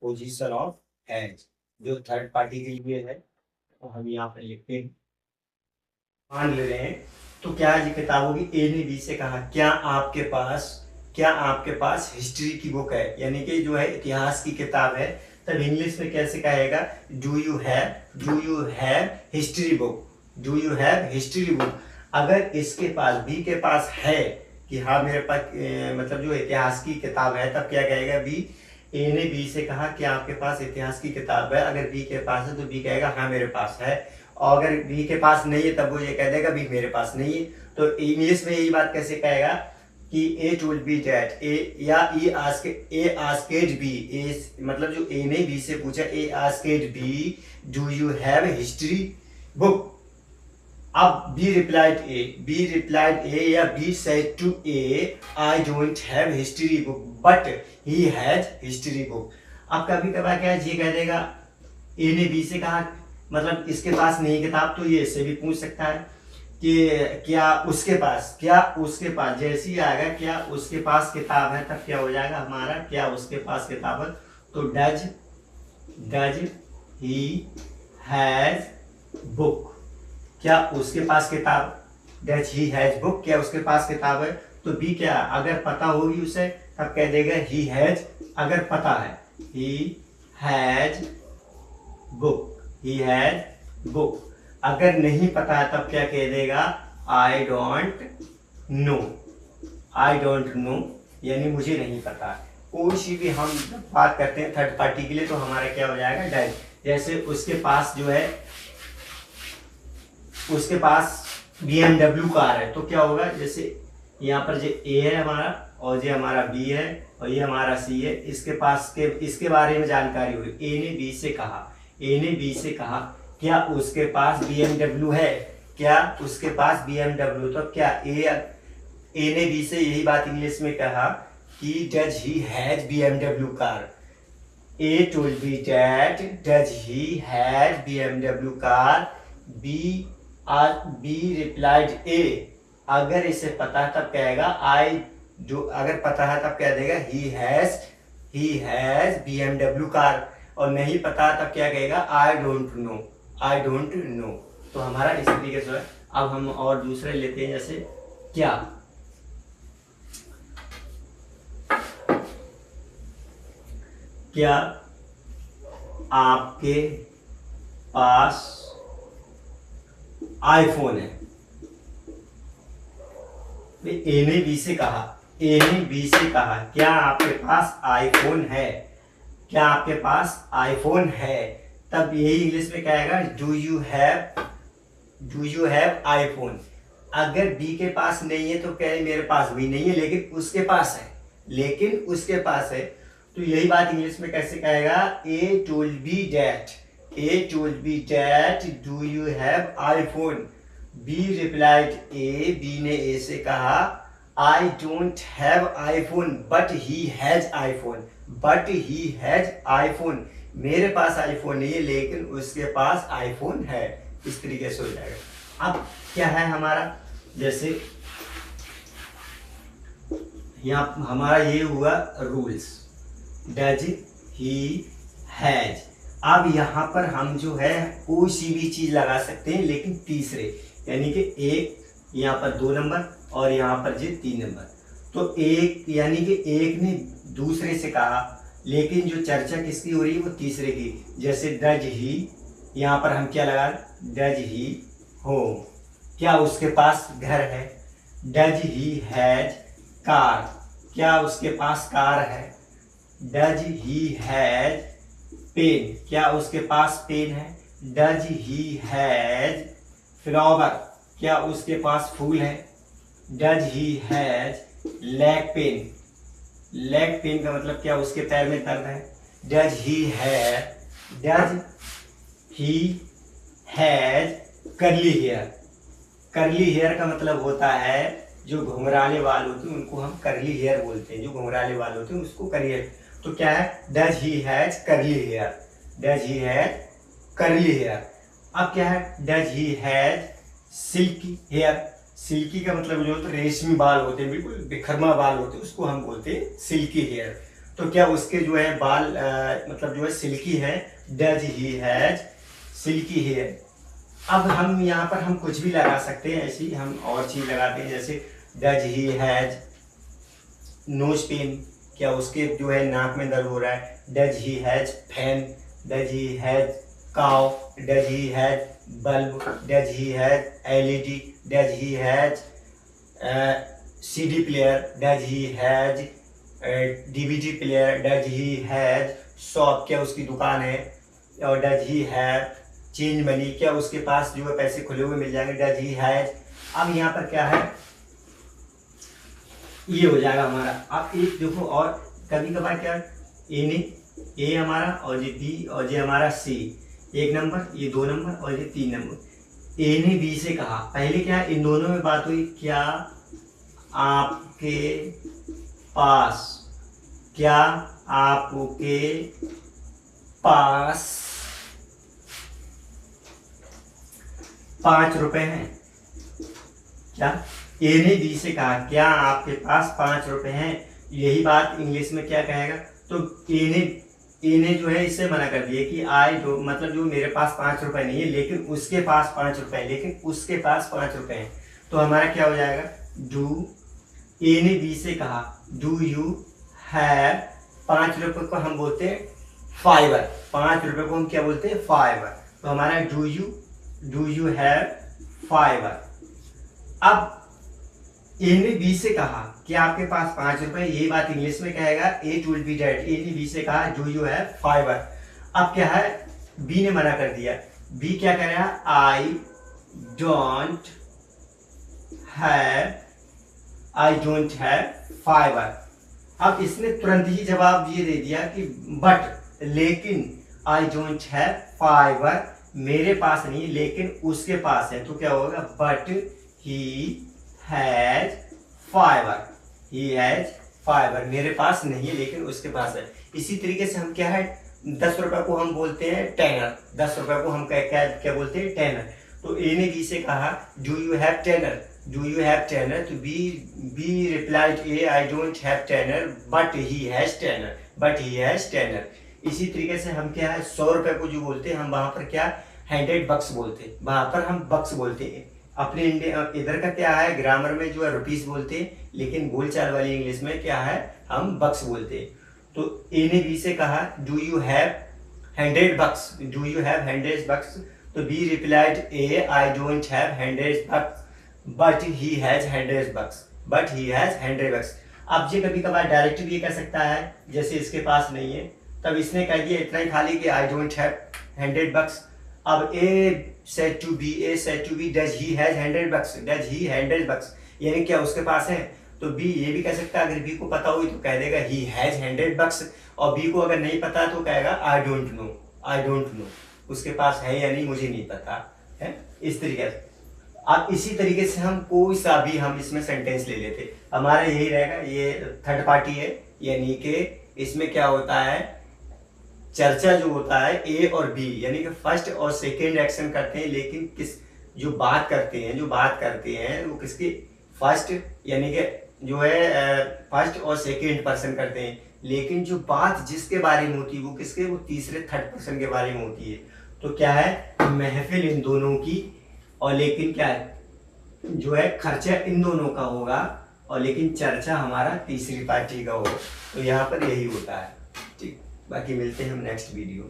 Position of has जो third party के लिए है, तो हम यहाँ पे लिखते हैं, मान ले रहे हैं। तो क्या ये किताब होगी? ए ने बी से कहा क्या आपके पास हिस्ट्री की बुक है, यानी कि जो है इतिहास की किताब है। तब इंग्लिश में कैसे कहेगा? Do you have history book, do you have history book. अगर इसके पास, बी के पास है कि हाँ मेरे पास मतलब जो इतिहास की किताब है, तब क्या कहेगा? बी, ए ने बी से कहा कि आपके पास इतिहास की किताब है। अगर बी के पास है तो बी कहेगा हाँ मेरे पास है, और अगर बी के पास नहीं है तब वो ये कह देगा बी मेरे पास नहीं है। तो इंग्लिश में यही बात कैसे कहेगा कि ए टोल्ड बी दैट, ए या ए आस्क्ड बी, ए मतलब जो ए ने बी से पूछा, A asked B do you have history book. अब बी रिप्लाइड ए या B said to A I don't have history book but he has history book. अब कभी कभार क्या है, ये कह देगा ए ने बी से कहा मतलब इसके पास नहीं किताब, तो ये इससे भी पूछ सकता है कि क्या उसके पास जैसे ही आएगा क्या उसके पास किताब है, तब क्या हो जाएगा हमारा, क्या उसके पास किताब है। तो डज ही हैज बुक, क्या उसके पास किताब, डज ही हैज बुक, क्या उसके पास किताब है। तो बी क्या, अगर पता होगी उसे तब कह देगा ही हैज, अगर पता है he has book, he has book. अगर नहीं पता है तब क्या कह देगा? आई डोंट नो, यानी मुझे नहीं पता। कोई सी भी हम बात करते हैं थर्ड पार्टी के लिए तो हमारा क्या हो जाएगा? डज। जैसे उसके पास जो है, उसके पास BMW कार है, तो क्या होगा? जैसे यहाँ पर जो ए है हमारा और ये हमारा बी है और ये हमारा सी है, इसके बारे में जानकारी हुई। ए ने बी से कहा क्या उसके पास BMW है, क्या उसके पास BMW, तो क्या ए ने बी से यही बात इंग्लिश में कहा कि does he has BMW car. A told B that does he has BMW car. B replied A, अगर इसे पता है तब कहेगा अगर पता है तब कह देगा ही हैज BMW कार, और नहीं पता तब क्या कहेगा? I don't know. तो हमारा इस तरीके से है। अब हम और दूसरे लेते हैं, जैसे क्या आपके पास आईफोन है? ए ने बी से कहा क्या आपके पास आईफोन है, क्या आपके पास आईफोन है। तब यही इंग्लिश में कहेगा डू यू हैव आईफोन। अगर बी के पास नहीं है तो कहे मेरे पास भी नहीं है, लेकिन उसके पास है, तो यही बात इंग्लिश में कैसे कहेगा? A told B that do you have iPhone. B replied A, B ने ए से कहा I don't have iPhone but he has iPhone, मेरे पास आईफोन नहीं है लेकिन उसके पास आईफोन है। इस तरीके से हो जाएगा। अब क्या है हमारा, जैसे यहाँ हमारा ये हुआ रूल्स, डज ही हैज। अब यहाँ पर हम जो है कोई सी भी चीज लगा सकते हैं, लेकिन तीसरे, यानी कि एक, यहाँ पर 2 नंबर और यहाँ पर जी 3 नंबर। तो एक, यानी कि एक ने दूसरे से कहा, लेकिन जो चर्चा किसकी हो रही है वो तीसरे की। जैसे डज ही, यहाँ पर हम क्या लगा? डज ही होम, क्या उसके पास घर है। डज ही हैज कार, क्या उसके पास कार है। डज ही हैज पेन, क्या उसके पास पेन है। डज ही हैज फ्लावर, क्या उसके पास फूल है। Does he has leg pain का मतलब क्या उसके पैर में दर्द है। Does he has curly hair का मतलब होता है जो घुंघराले बाल होते हैं उनको हम करली हेयर बोलते हैं, जो घुंघराले बाल होते हैं उसको करली हेयर। तो क्या है? Does he has curly hair. अब क्या है? Does he has silky hair, silky का मतलब जो होता है रेशमी बाल होते हैं, बिल्कुल बिखरमा बाल होते हैं, उसको हम बोलते हैं सिल्की हेयर। तो क्या उसके जो है बाल मतलब जो है सिल्की है, does he has silky hair. अब हम यहाँ पर हम कुछ भी लगा सकते हैं, ऐसी हम और चीज लगाते हैं, जैसे does he has nose pain, क्या उसके जो है नाक में दर्द हो रहा है। Does he has fan, does he has cow, does he has bulb, does he has LED, does he has CD player, does he has DVD player, does he has shop, क्या उसकी दुकान है। और does he have change money, क्या उसके पास जो है पैसे खुले हुए मिल जाएंगे। डज ही हैज, अब यहाँ पर क्या है, ये हो जाएगा हमारा। अब एक देखो, और कभी कभार क्या ए हमारा, और ये बी, और ये हमारा सी, 1 नंबर, ये 2 नंबर, और ये 3 नंबर। ए ने बी से कहा, पहले क्या इन दोनों में बात हुई, क्या आपके पास, क्या आपके पास 5 रुपए हैं। क्या ए ने बी से कहा, क्या आपके पास 5 रुपए हैं। यही बात इंग्लिश में क्या कहेगा, तो ए ने जो है इससे मना कर दिया कि आई डो, मतलब जो मेरे पास 5 रुपए नहीं है, लेकिन उसके पास 5 रुपए है, लेकिन उसके पास 5 रुपए हैं। तो हमारा क्या हो जाएगा, डू, ए ने बी से कहा डू यू हैव, 5 रुपए को हम बोलते हैं फाइबर, 5 रुपए को हम क्या बोलते हैं, फाइबर। तो हमारा डू यू हैव फाइबर। अब ए ने बी से कहा कि आपके पास 5 रुपए, यही बात इंग्लिश में कहेगा इट विल बी डेट। ए ने बी से कहा डू यू हैव फाइबर। अब क्या है, बी ने मना कर दिया। बी क्या कह रहा है, आई डोंट हैव फाइबर। अब इसने तुरंत ही जवाब ये दे दिया कि बट, लेकिन आई डोंट हैव फाइबर, मेरे पास नहीं लेकिन उसके पास है। तो क्या होगा, but he has fibre, he has fibre, मेरे पास नहीं है लेकिन उसके पास है। इसी तरीके से हम क्या है, 10 रुपए को हम बोलते हैं टेनर, 10 रुपए को हम क्या बोलते हैं, टेनर। तो ए ने बी से कहा do you have tenner, do you have tenner. तो B replied A I don't have tenner but he has tenner, but he has tenner. इसी तरीके से हम क्या है, 100 रुपए को जो बोलते हैं हम वहां पर क्या 100 बक्स बोलते हैं, वहां पर हम बक्स बोलते हैं। अपने इंडिया इधर का क्या है, ग्रामर में जो है रुपीस बोलते हैं, लेकिन बोलचाल वाली इंग्लिश में क्या है, हम बक्स बोलते हैं। तो ए ने बी से कहा do you have 100 bucks, do you have 100 bucks. तो B replied A I don't have 100 bucks but he has 100 bucks, but he has 100 bucks. अब ये कभी कभार डायरेक्ट भी कर सकता है, जैसे इसके पास नहीं है, तब इसने कह दिया इतना ही खाली कि आई डोंट हैव 100 बक्स। अब ए said to B, does he has 100 bucks, does he 100 bucks, यानी क्या उसके पास है। तो बी ये भी कह सकता है, अगर बी को पता हुई तो कह देगा he has 100 bucks, और बी को अगर नहीं पता तो कहेगा I don't know, उसके पास है या नहीं मुझे नहीं पता है। इस तरीके से अब इसी तरीके से हम कोई सा भी हम इसमें सेंटेंस ले लेते, हमारा यही रहेगा। ये थर्ड पार्टी है, यानी कि इसमें क्या होता है, चर्चा जो होता है ए और बी, यानी कि फर्स्ट और सेकंड एक्शन करते हैं, लेकिन किस जो बात करते हैं वो किसकी, फर्स्ट यानी कि जो है फर्स्ट और सेकंड पर्सन करते हैं, लेकिन जो बात जिसके बारे में होती है वो किसके, वो तीसरे थर्ड पर्सन के बारे में होती है। तो क्या है, महफिल इन दोनों की, और लेकिन क्या है जो है खर्चा इन दोनों का होगा, और लेकिन चर्चा हमारा तीसरी पार्टी का होगा। तो यहाँ पर यही होता है। ठीक, बाकी मिलते हैं हम नेक्स्ट वीडियो।